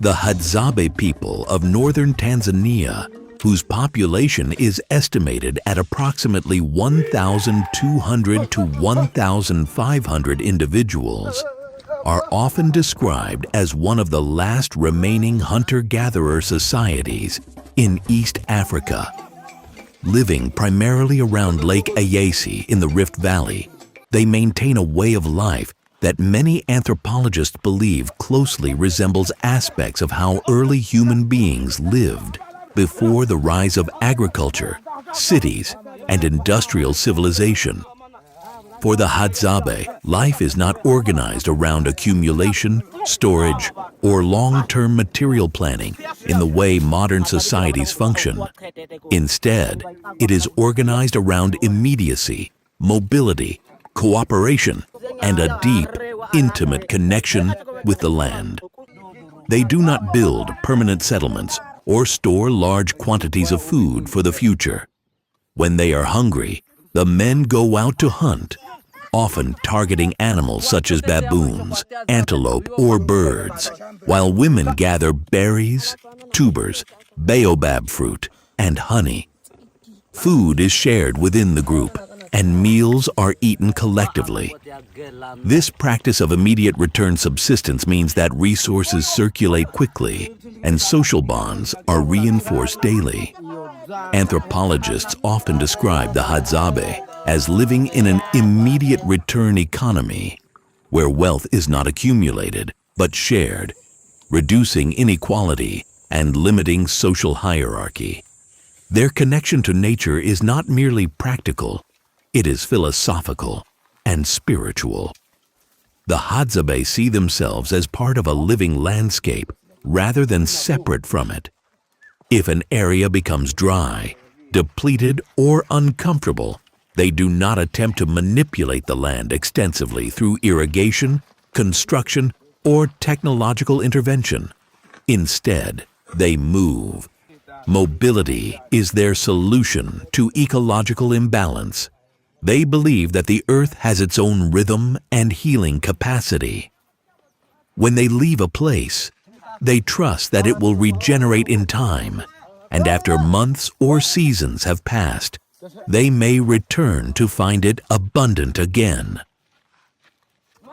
The Hadzabe people of northern Tanzania, whose population is estimated at approximately 1,200 to 1,500 individuals, are often described as one of the last remaining hunter-gatherer societies in East Africa. Living primarily around Lake Eyasi in the Rift Valley, they maintain a way of life that many anthropologists believe closely resembles aspects of how early human beings lived before the rise of agriculture, cities, and industrial civilization. For the Hadzabe, life is not organized around accumulation, storage, or long-term material planning in the way modern societies function. Instead, it is organized around immediacy, mobility, cooperation, and a deep, intimate connection with the land. They do not build permanent settlements or store large quantities of food for the future. When they are hungry, the men go out to hunt, often targeting animals such as baboons, antelope, or birds, while women gather berries, tubers, baobab fruit, and honey. Food is shared within the group, and meals are eaten collectively. This practice of immediate return subsistence means that resources circulate quickly and social bonds are reinforced daily. Anthropologists often describe the Hadzabe as living in an immediate return economy, where wealth is not accumulated but shared, reducing inequality and limiting social hierarchy. Their connection to nature is not merely practical, it is philosophical and spiritual. The Hadzabe see themselves as part of a living landscape rather than separate from it. If an area becomes dry, depleted, or uncomfortable, they do not attempt to manipulate the land extensively through irrigation, construction, or technological intervention. Instead, they move. Mobility is their solution to ecological imbalance. They believe that the earth has its own rhythm and healing capacity. When they leave a place, they trust that it will regenerate in time, and after months or seasons have passed, they may return to find it abundant again.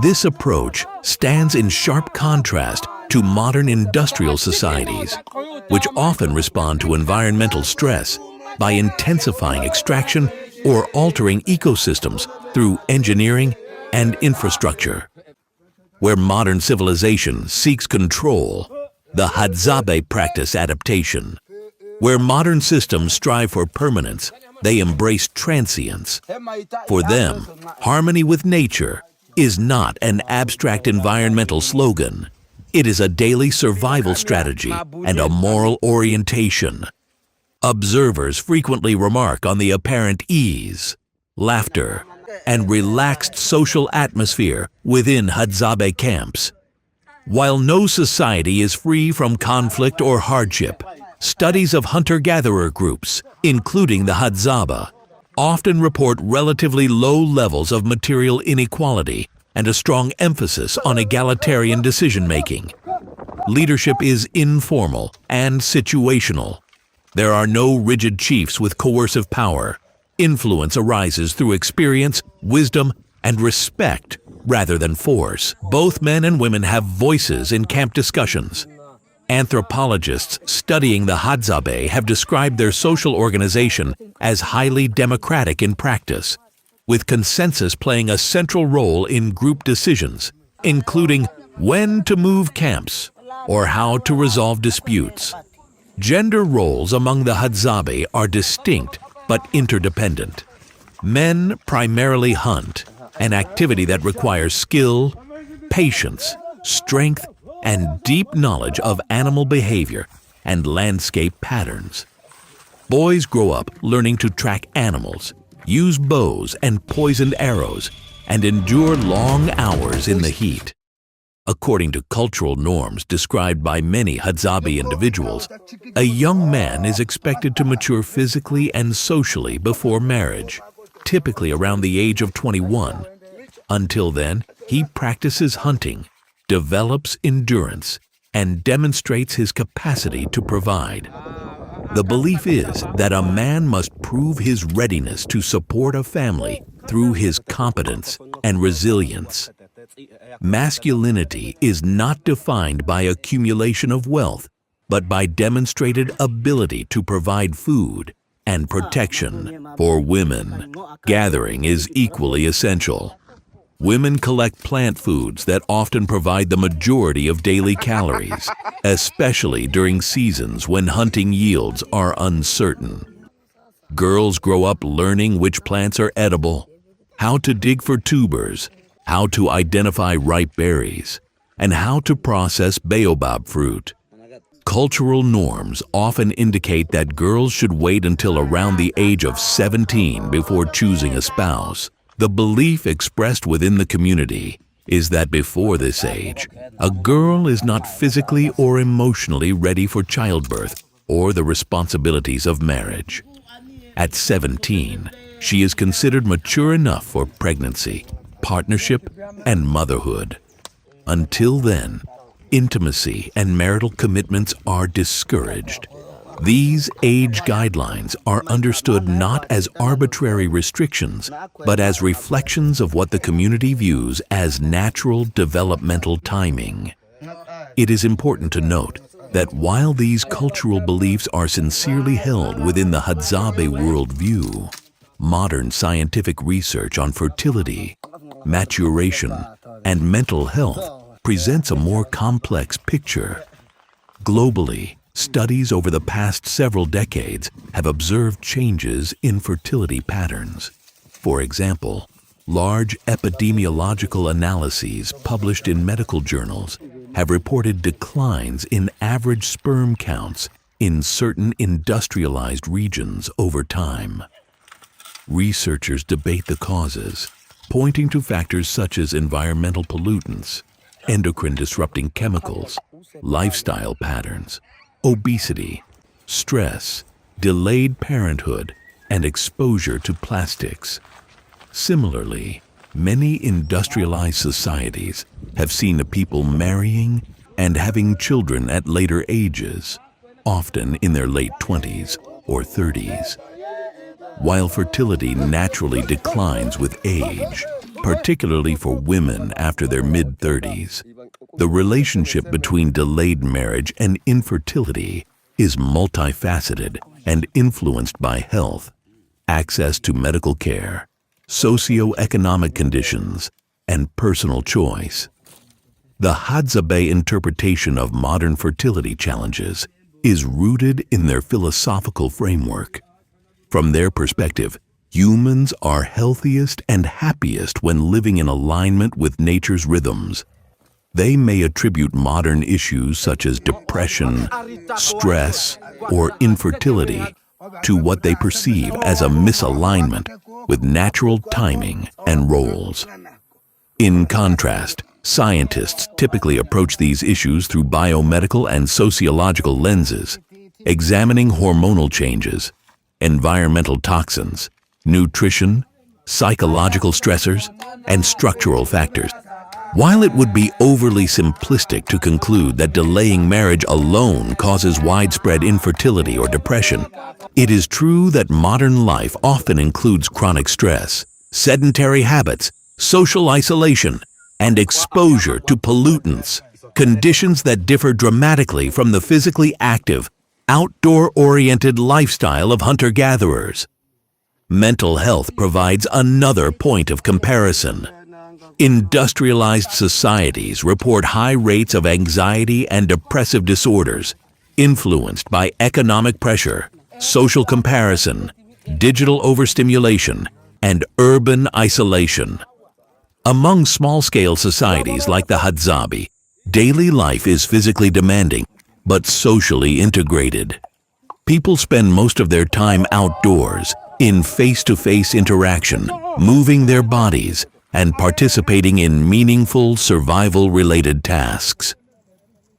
This approach stands in sharp contrast to modern industrial societies, which often respond to environmental stress by intensifying extraction or altering ecosystems through engineering and infrastructure. Where modern civilization seeks control, the Hadzabe practice adaptation. Where modern systems strive for permanence, they embrace transience. For them, harmony with nature is not an abstract environmental slogan. It is a daily survival strategy and a moral orientation. Observers frequently remark on the apparent ease, laughter, and relaxed social atmosphere within Hadzabe camps. While no society is free from conflict or hardship, studies of hunter-gatherer groups, including the Hadzabe, often report relatively low levels of material inequality and a strong emphasis on egalitarian decision-making. Leadership is informal and situational. There are no rigid chiefs with coercive power. Influence arises through experience, wisdom, and respect rather than force. Both men and women have voices in camp discussions. Anthropologists studying the Hadzabe have described their social organization as highly democratic in practice, with consensus playing a central role in group decisions, including when to move camps or how to resolve disputes. Gender roles among the Hadzabe are distinct but interdependent. Men primarily hunt, an activity that requires skill, patience, strength, and deep knowledge of animal behavior and landscape patterns. Boys grow up learning to track animals, use bows and poisoned arrows, and endure long hours in the heat. According to cultural norms described by many Hadzabe individuals, a young man is expected to mature physically and socially before marriage, typically around the age of 21. Until then, he practices hunting, develops endurance, and demonstrates his capacity to provide. The belief is that a man must prove his readiness to support a family through his competence and resilience. Masculinity is not defined by accumulation of wealth, but by demonstrated ability to provide food and protection. For women, gathering is equally essential. Women collect plant foods that often provide the majority of daily calories, especially during seasons when hunting yields are uncertain. Girls grow up learning which plants are edible, how to dig for tubers, how to identify ripe berries, and how to process baobab fruit. Cultural norms often indicate that girls should wait until around the age of 17 before choosing a spouse. The belief expressed within the community is that before this age, a girl is not physically or emotionally ready for childbirth or the responsibilities of marriage. At 17, she is considered mature enough for pregnancy, partnership, and motherhood. Until then, intimacy and marital commitments are discouraged. These age guidelines are understood not as arbitrary restrictions, but as reflections of what the community views as natural developmental timing. It is important to note that while these cultural beliefs are sincerely held within the Hadzabe worldview, modern scientific research on fertility, maturation, and mental health presents a more complex picture. Globally, studies over the past several decades have observed changes in fertility patterns. For example, large epidemiological analyses published in medical journals have reported declines in average sperm counts in certain industrialized regions over time. Researchers debate the causes, pointing to factors such as environmental pollutants, endocrine-disrupting chemicals, lifestyle patterns, obesity, stress, delayed parenthood, and exposure to plastics. Similarly, many industrialized societies have seen the people marrying and having children at later ages, often in their late 20s or 30s. While fertility naturally declines with age, particularly for women after their mid-30s, the relationship between delayed marriage and infertility is multifaceted and influenced by health, access to medical care, socioeconomic conditions, and personal choice. The Hadzabe interpretation of modern fertility challenges is rooted in their philosophical framework. From their perspective, humans are healthiest and happiest when living in alignment with nature's rhythms. They may attribute modern issues such as depression, stress, or infertility to what they perceive as a misalignment with natural timing and roles. In contrast, scientists typically approach these issues through biomedical and sociological lenses, examining hormonal changes, environmental toxins, nutrition, psychological stressors, and structural factors. While it would be overly simplistic to conclude that delaying marriage alone causes widespread infertility or depression, it is true that modern life often includes chronic stress, sedentary habits, social isolation, and exposure to pollutants, conditions that differ dramatically from the physically active, outdoor-oriented lifestyle of hunter-gatherers. Mental health provides another point of comparison. Industrialized societies report high rates of anxiety and depressive disorders, influenced by economic pressure, social comparison, digital overstimulation, and urban isolation. Among small-scale societies like the Hadzabe, daily life is physically demanding, but socially integrated. People spend most of their time outdoors, in face-to-face interaction, moving their bodies, and participating in meaningful survival-related tasks.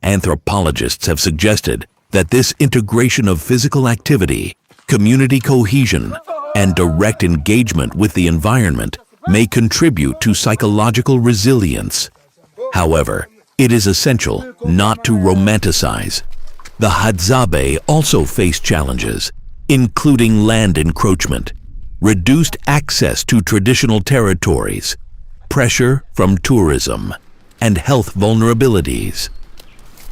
Anthropologists have suggested that this integration of physical activity, community cohesion, and direct engagement with the environment may contribute to psychological resilience. However, It is essential not to romanticize. The Hadzabe also face challenges, including land encroachment, reduced access to traditional territories, pressure from tourism, and health vulnerabilities.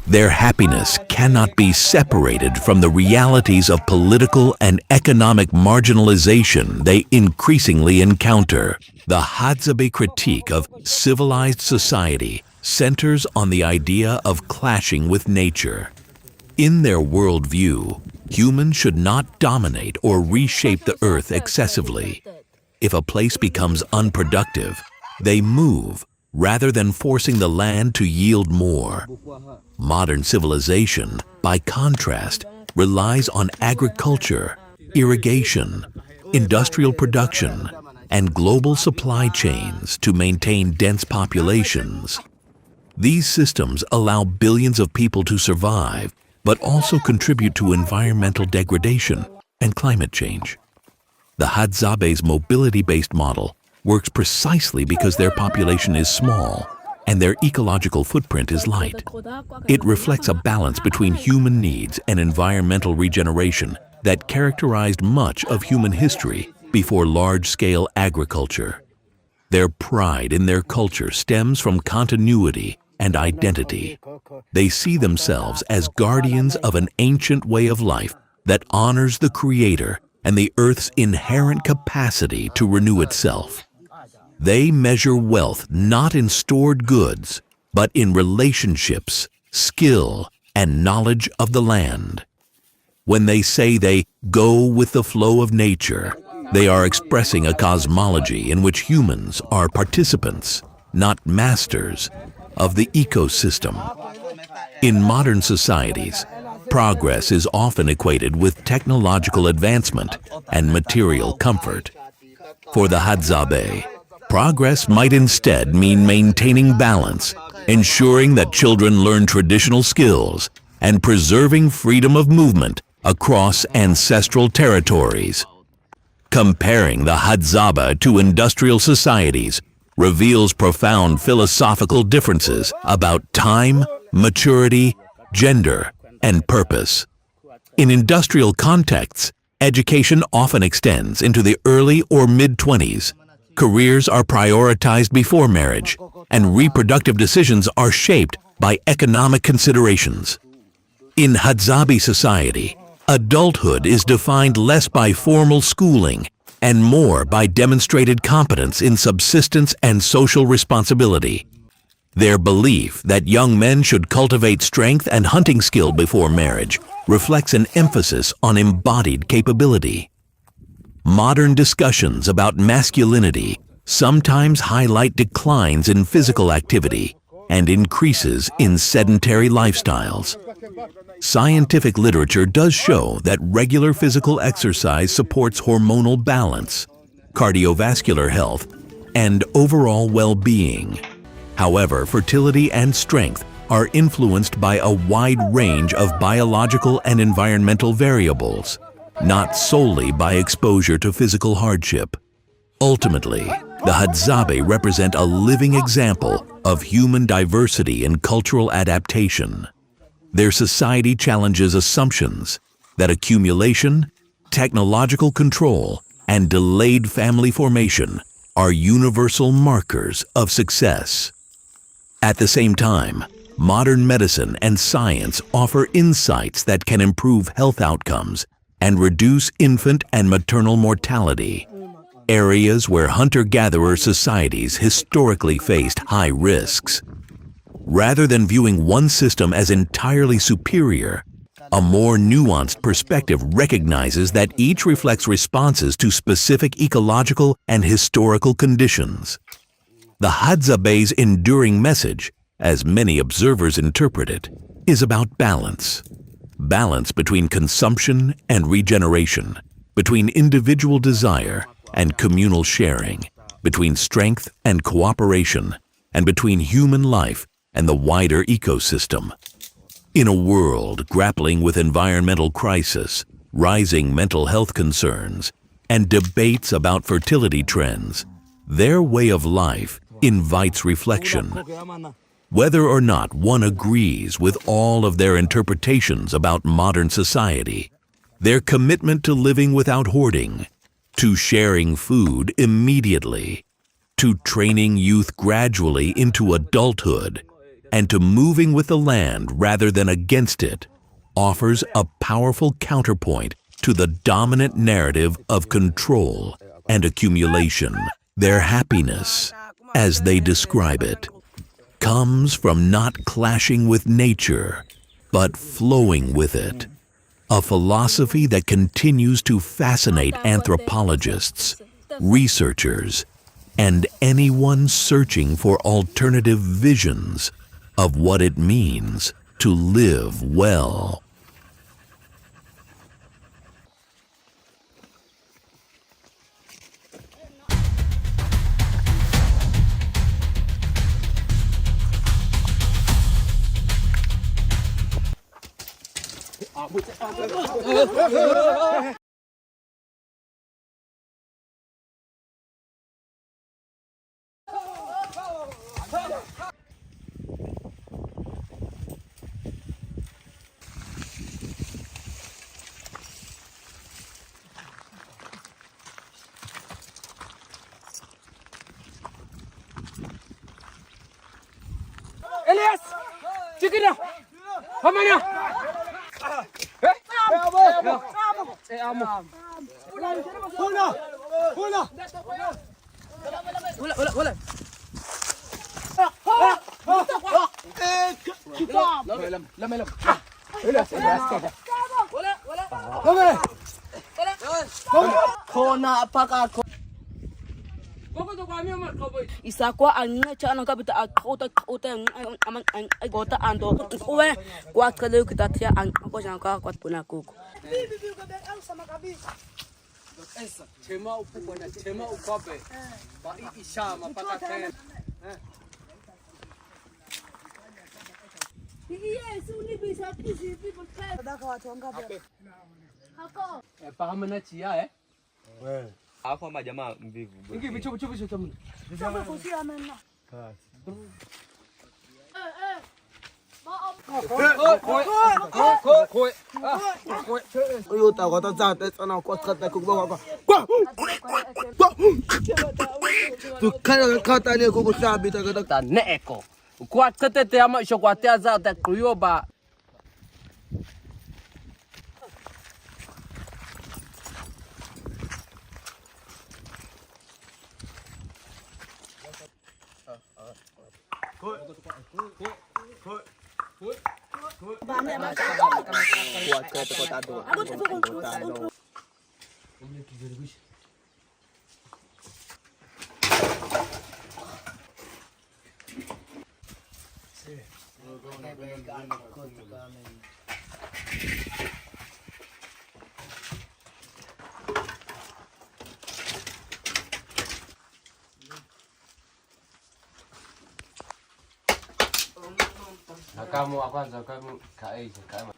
Their happiness cannot be separated from the realities of political and economic marginalization they increasingly encounter. The Hadzabe critique of civilized society centers on the idea of clashing with nature. In their worldview, humans should not dominate or reshape the earth excessively. If a place becomes unproductive, they move rather than forcing the land to yield more. Modern civilization, by contrast, relies on agriculture, irrigation, industrial production, and global supply chains to maintain dense populations. These systems allow billions of people to survive, but also contribute to environmental degradation and climate change. The Hadzabe's mobility-based model works precisely because their population is small and their ecological footprint is light. It reflects a balance between human needs and environmental regeneration that characterized much of human history before large-scale agriculture. Their pride in their culture stems from continuity and identity. They see themselves as guardians of an ancient way of life that honors the Creator and the Earth's inherent capacity to renew itself. They measure wealth not in stored goods, but in relationships, skill, and knowledge of the land. When they say they go with the flow of nature, they are expressing a cosmology in which humans are participants, not masters, of the ecosystem. In modern societies, progress is often equated with technological advancement and material comfort. For the Hadzabe, progress might instead mean maintaining balance, ensuring that children learn traditional skills, and preserving freedom of movement across ancestral territories. Comparing the Hadzabe to industrial societies reveals profound philosophical differences about time, maturity, gender, and purpose. In industrial contexts, education often extends into the early or mid-20s. Careers are prioritized before marriage, and reproductive decisions are shaped by economic considerations. In Hadzabe society, adulthood is defined less by formal schooling and more by demonstrated competence in subsistence and social responsibility. Their belief that young men should cultivate strength and hunting skill before marriage reflects an emphasis on embodied capability. Modern discussions about masculinity sometimes highlight declines in physical activity and increases in sedentary lifestyles. Scientific literature does show that regular physical exercise supports hormonal balance, cardiovascular health, and overall well-being. However, fertility and strength are influenced by a wide range of biological and environmental variables, not solely by exposure to physical hardship. Ultimately, the Hadzabe represent a living example of human diversity and cultural adaptation. Their society challenges assumptions that accumulation, technological control, and delayed family formation are universal markers of success. At the same time, modern medicine and science offer insights that can improve health outcomes and reduce infant and maternal mortality, areas where hunter-gatherer societies historically faced high risks. Rather than viewing one system as entirely superior, a more nuanced perspective recognizes that each reflects responses to specific ecological and historical conditions. The Hadzabe's enduring message, as many observers interpret it, is about balance. Balance between consumption and regeneration, between individual desire and communal sharing, between strength and cooperation, and between human life and the wider ecosystem. In a world grappling with environmental crisis, rising mental health concerns, and debates about fertility trends, their way of life invites reflection. Whether or not one agrees with all of their interpretations about modern society, their commitment to living without hoarding, to sharing food immediately, to training youth gradually into adulthood, and to moving with the land rather than against it, offers a powerful counterpoint to the dominant narrative of control and accumulation. Their happiness, as they describe it, comes from not clashing with nature, but flowing with it. A philosophy that continues to fascinate anthropologists, researchers, and anyone searching for alternative visions of what it means to live well. Elias! Check it out! Come on now! Isakwa anqetsha nakabita aqhota agota ando uwe kwaqale ukitathia anqoja kwatbona kuko Esa, chema upukona, chema ukobe. Ba ishama pakathen. Yes, unibisa kisi people play. Daka watu wangapi? Hako. Pahamana chia Hapo majamaa mvivu. Ingi bicho chamu. Chama kusia amena. Yo ta gota zata tsana ko khata ku ba tu khata ne ku sabi ta ga ta neko. Kwa tete ama shokwatea za ta kuyoba. Kamu kwanza kamu kaisha kama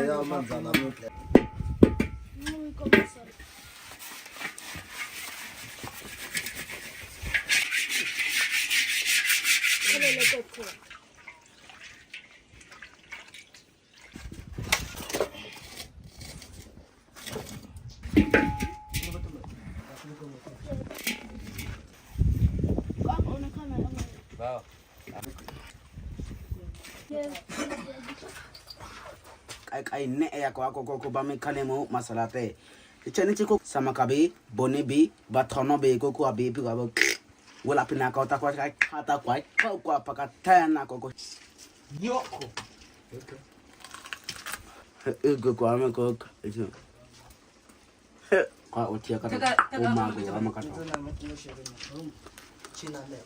ya manzana mke ai ne ya ko ba me khane mo masala te chene chiko samakabe bonibi bathono be ko abi pi ko wala pina ka ta kwa khata kwa pakatana ko yoko ego kwa me ko kwa otia ka o mago ama ka china le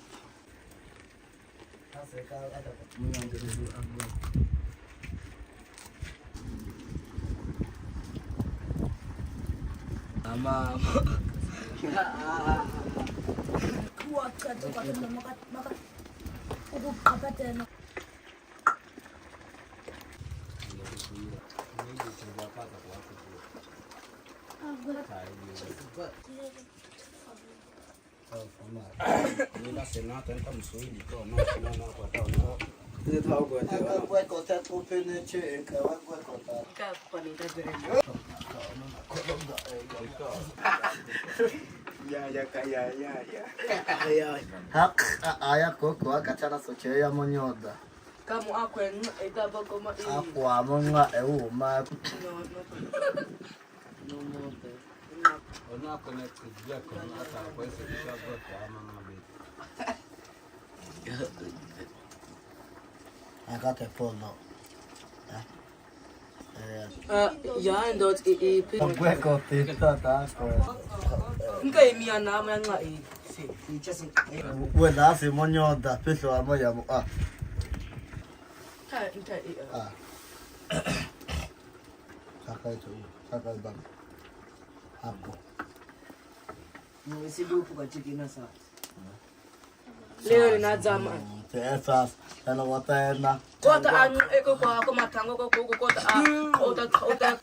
Ama. Kuat kata makat. Aku kapatnya. Aya koko akachana socheya monyoda. Kamu aku yang itu apa koma ini? Aku amonga euma. Ona kwenye kujia kwa hata kwa hiyo kishago kwa mama beti. I got a polo. Ya ndo i Gweko tita tako. Nka imi na ama nga i. Wena asi monyoda piso amoya mo. Nta i. Saka itu. Saka bang. Hapo. Mwesidupu katika nasa. Leo ninazama. Tesa sana wataenda. Kota anu eko kwa matango kwa kota ota.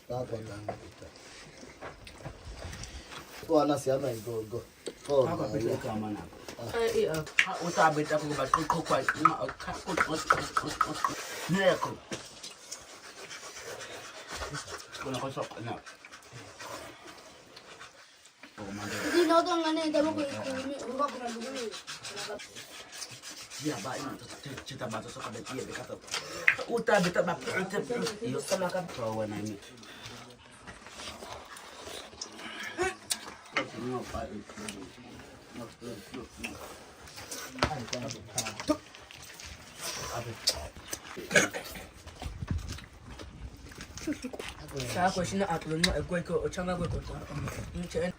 Hapo ndani. Wana siana igogo. Hapa pekee kama na. Utabeta kwa basi kwa Neko. Kuna kosa na. Di no to ngane damo ko uba ko na dugo. Ya ba ina cita ba to soka beti be kata. Utabeta ba yo sama ka to wana ni. No pa. Sa ko shina atulun mo egwe ko ochanga gwe ko. Nche.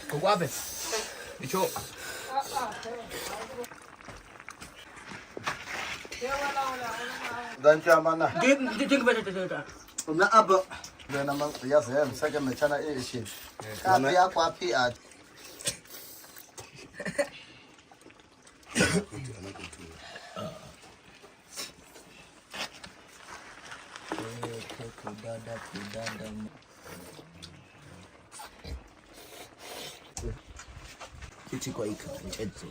Kugwabe. Icho. Dan chamana. Ding beta. Na abo. Lena man ya se saka mechana ishi. Kapi yako api at. Kudada. Kichi kwa ika nchezo.